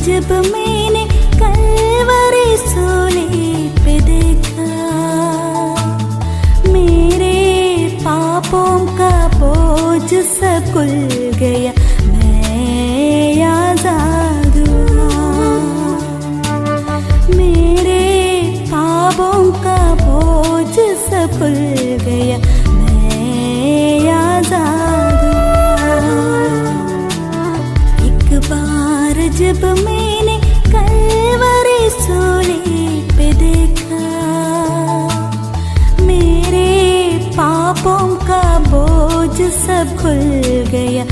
जब मैंने कलवरी सूली पे देखा, मेरे पापों का बोझ सब खुल गया, मैं आजाद हुआ। मेरे पापों का बोझ सब खुल गया, मैं आजाद हुआ। एक बार जब मैंने कलवरी सूली पे देखा, मेरे पापों का बोझ सब खुल गया।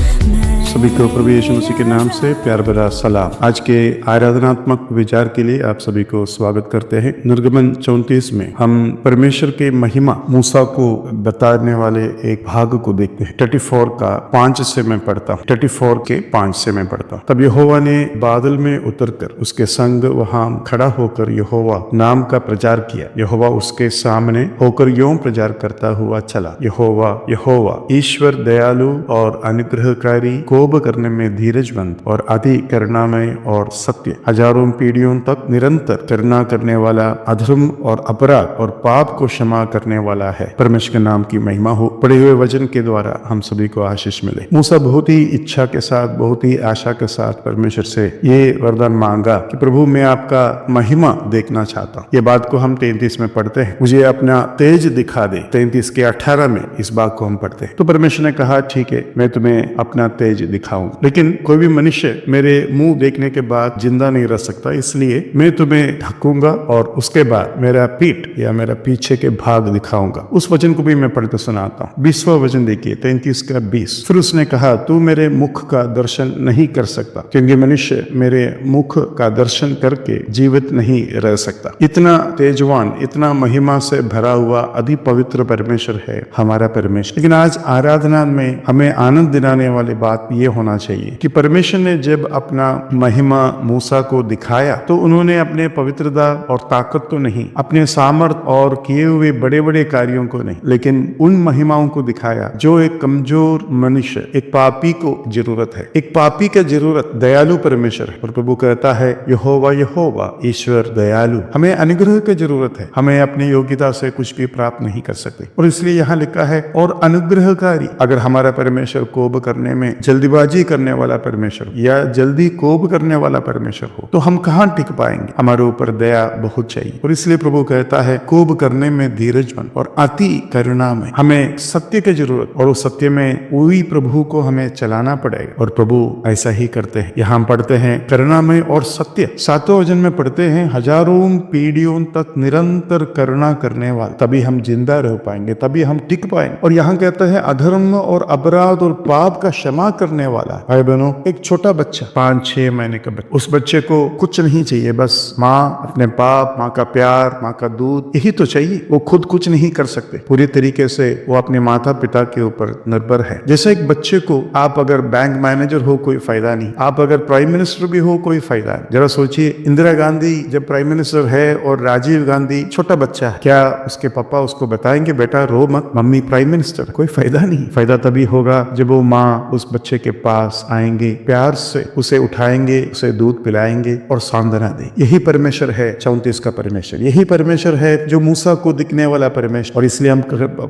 सभी को प्रभु यीशु मसीह के नाम से प्यार भरा सलाम। आज के आराधनात्मक विचार के लिए आप सभी को स्वागत करते हैं। निर्गमन 34 में हम परमेश्वर के महिमा मूसा को बताने वाले एक भाग को देखते हैं। 34 का 5 से मैं पढ़ता हूँ। 34 के 5 से मैं पढ़ता हूँ। तब यहोवा ने बादल में उतरकर उसके संग वहां खड़ा होकर यहोवा नाम का प्रचार किया। यहोवा उसके सामने होकर यों प्रचार करता हुआ चला, यहोवा यहोवा ईश्वर दयालु और अनुग्रहकारी, कोप करने में धीरजवंत और अति करुणामय और सत्य, हजारों पीढ़ियों तक निरंतर करुणा करने वाला, अधर्म और अपराध और पाप को क्षमा करने वाला है। परमेश्वर के नाम की महिमा हो। पढ़े हुए वचन के द्वारा हम सभी को आशीष मिले। मूसा बहुत ही इच्छा के साथ, बहुत ही आशा के साथ परमेश्वर से ये वरदान मांगा कि प्रभु मैं आपका महिमा देखना चाहता हूँ। ये बात को हम 33 में पढ़ते हैं, मुझे अपना तेज दिखा दे। 33 के 18 में इस बात को हम पढ़ते हैं। तो परमेश्वर ने कहा ठीक है, मैं तुम्हें अपना तेज दिखाऊं, लेकिन कोई भी मनुष्य मेरे मुंह देखने के बाद जिंदा नहीं रह सकता, इसलिए मैं तुम्हें ढकूंगा और उसके बाद मेरा पीठ या मेरा पीछे के भाग दिखाऊंगा। उस वचन को भी मैं पढ़ते सुनाता हूँ। 20वां वचन देखिए, 33 का 20। फिर उसने कहा, तू मेरे मुख का दर्शन नहीं कर सकता, क्योंकि मनुष्य मेरे मुख का दर्शन करके जीवित नहीं रह सकता। इतना तेजवान, इतना महिमा से भरा हुआ अति पवित्र परमेश्वर है हमारा परमेश्वर। लेकिन आज आराधना में हमें आनंद दिलाने वाली बात ये होना चाहिए कि परमेश्वर ने जब अपना महिमा मूसा को दिखाया तो उन्होंने अपने पवित्रता और ताकत तो नहीं, अपने सामर्थ और किए हुए बड़े बड़े कार्यों को नहीं, लेकिन उन महिमाओं को दिखाया जो एक कमजोर मनुष्य, एक पापी को जरूरत है। एक पापी का जरूरत दयालु परमेश्वर है। और प्रभु कहता है, यहोवा यहोवा ईश्वर दयालु। हमें अनुग्रह की जरूरत है। हमें अपनी योग्यता से कुछ भी प्राप्त नहीं कर सकते। और इसलिए यहाँ लिखा है, और अनुग्रहकारी। अगर हमारा परमेश्वर कोप करने में, जल्दीबाजी करने वाला परमेश्वर या जल्दी कोप करने वाला परमेश्वर हो, तो हम कहाँ टिक पाएंगे? हमारे ऊपर दया बहुत चाहिए। और इसलिए प्रभु कहता है, कोप करने में धीरजवंत और अति करुणा में। हमें सत्य की जरूरत, और उस सत्य में वही प्रभु को हमें चलाना पड़ेगा। और प्रभु ऐसा ही करते हैं। यहाँ हम पढ़ते हैं करुणा में और सत्य। 7वें वचन में पढ़ते हैं, हजारों पीढ़ियों तक निरंतर करुणा करने वाला। तभी हम जिंदा रह पाएंगे, तभी हम टिक पाएंगे। और यहाँ कहता है, अधर्म और अपराध और पाप का क्षमा करने वाला। भाई बहनों, एक छोटा बच्चा, 5-6 महीने का बच्चा, उस बच्चे को कुछ नहीं चाहिए, बस माँ, अपने बाप, माँ का प्यार, माँ का दूध, यही तो चाहिए। वो खुद कुछ नहीं कर सकते। पूरी तरीके से वो अपने माता पिता के ऊपर निर्भर है। जैसे एक बच्चे को आप अगर बैंक मैनेजर हो कोई फायदा नहीं, आप अगर प्राइम मिनिस्टर भी हो कोई फायदा नहीं। जरा सोचिए, इंदिरा गांधी जब प्राइम मिनिस्टर है और राजीव गांधी छोटा बच्चा है, क्या उसके पापा उसको बताएंगे, बेटा रो मत, मम्मी प्राइम मिनिस्टर? कोई फायदा नहीं। फायदा तभी होगा जब वो माँ उस बच्चे के पास आएंगे, प्यार से उसे उठाएंगे, उसे दूध पिलाएंगे और सांत्वना दें। यही परमेश्वर है 34 का परमेश्वर। यही परमेश्वर है जो मूसा को दिखने वाला परमेश्वर। और इसलिए हम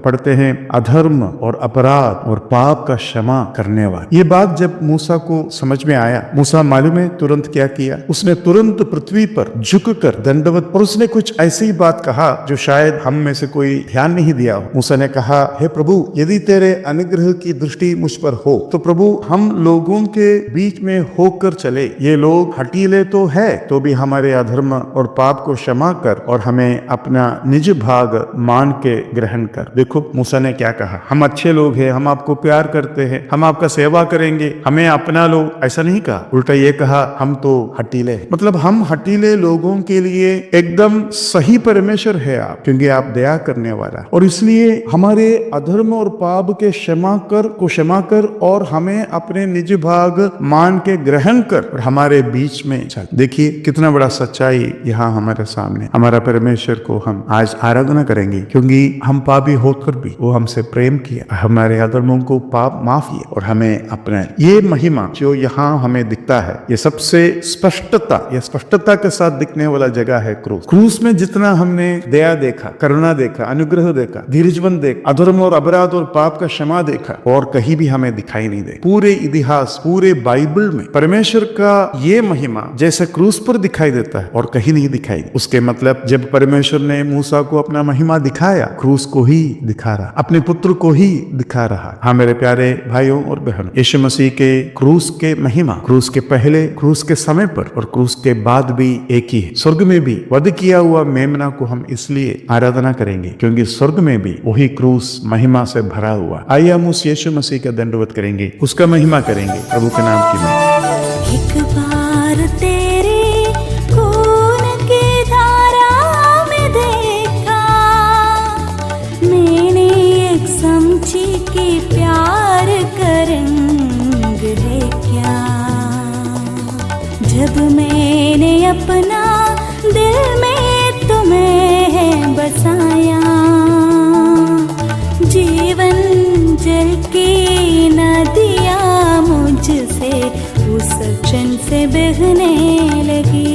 पढ़ते हैं, अधर्म और अपराध और पाप का क्षमा करने वाला। ये बात जब मूसा को समझ में आया, मूसा मालूम है तुरंत क्या किया? उसने तुरंत पृथ्वी पर झुककर दंडवत, और उसने कुछ ऐसी बात कहा जो शायद हम में से कोई ध्यान नहीं दिया हो। मूसा ने कहा, हे प्रभु, यदि तेरे अनुग्रह की दृष्टि मुझ पर हो तो प्रभु, हम लोगों के बीच में होकर चले। ये लोग हठीले तो है, तो भी हमारे अधर्म और पाप को क्षमा कर और हमें अपना निज भाग मान के ग्रहण कर। देखो मूसा ने क्या कहा, हम अच्छे लोग हैं, हम आपको प्यार करते हैं, हम आपका सेवा करेंगे, हमें अपना लो। ऐसा नहीं कहा, उल्टा ये कहा हम तो हठीले हैं। मतलब हम हठीले लोगों के लिए एकदम सही परमेश्वर है आप, क्योंकि आप दया करने वाला। और इसलिए हमारे अधर्म और पाप के क्षमा कर और हमें अपने निज भाग मान के ग्रहण कर और हमारे बीच में चल। देखिए कितना बड़ा सच्चाई यहाँ हमारे सामने। हमारा परमेश्वर को हम आज आराधना करेंगे, क्योंकि हम पापी होकर भी वो हमसे प्रेम किया, हमारे अधर्मों को पाप माफ किया और हमें अपना। ये महिमा जो यहाँ हमें दिखता है, ये सबसे स्पष्टता के साथ दिखने वाला जगह है क्रूस। क्रूस में जितना हमने दया देखा, करुणा देखा, अनुग्रह देखा, धीरजवन देखा, अधर्म और अपराध और पाप का क्षमा देखा, और कहीं भी हमें दिखाई नहीं दे। पूरे इतिहास, पूरे बाइबल में परमेश्वर का ये महिमा जैसे क्रूस पर दिखाई देता है और कहीं नहीं दिखाई दे। उसके मतलब जब परमेश्वर ने मूसा को अपना महिमा दिखाया, क्रूस को ही दिखा रहा, अपने पुत्र को ही दिखा रहा। हाँ मेरे प्यारे भाइयों और बहनों, यीशु मसीह के क्रूस के महिमा, क्रूस के पहले, क्रूस के समय पर और क्रूस के बाद भी एक ही है। स्वर्ग में भी वध किया हुआ मेमना को हम इसलिए आराधना करेंगे क्योंकि स्वर्ग में भी वही क्रूस महिमा से भरा हुआ। आइए हम उस यीशु मसीह का दंडवत करेंगे, उसका महिमा करेंगे, प्रभु के नाम की महिमा। एक बार तेरे खून की धारा में देखा मैंने, एक समझी कि प्यार का रंग है क्या। जब मैंने अपना दिल में तुम्हें बसाया, जीवन जल की नदियाँ मुझसे उस क्षण से बहने लगी।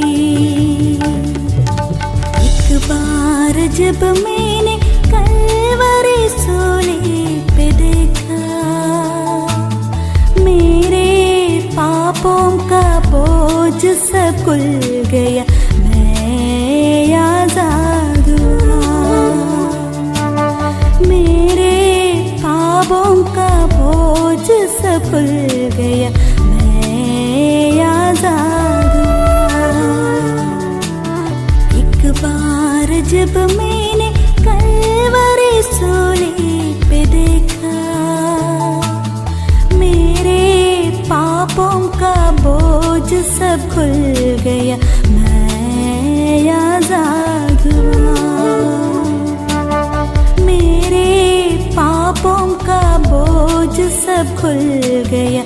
एक बार जब मैंने कलवरी सूली पे देखा, मेरे पापों का बोझ सब खुल गया, मैं आजाद हुआ। मेरे पापों का बोझ सब खुल गया, मैं आजाद हुआ। एक बार जब मैंने कलवरी सूली पे देखा, मेरे पापों का बोझ सब खुल गया, मैं आजाद हुआ। मेरे पापों का बोझ सब खुल गया,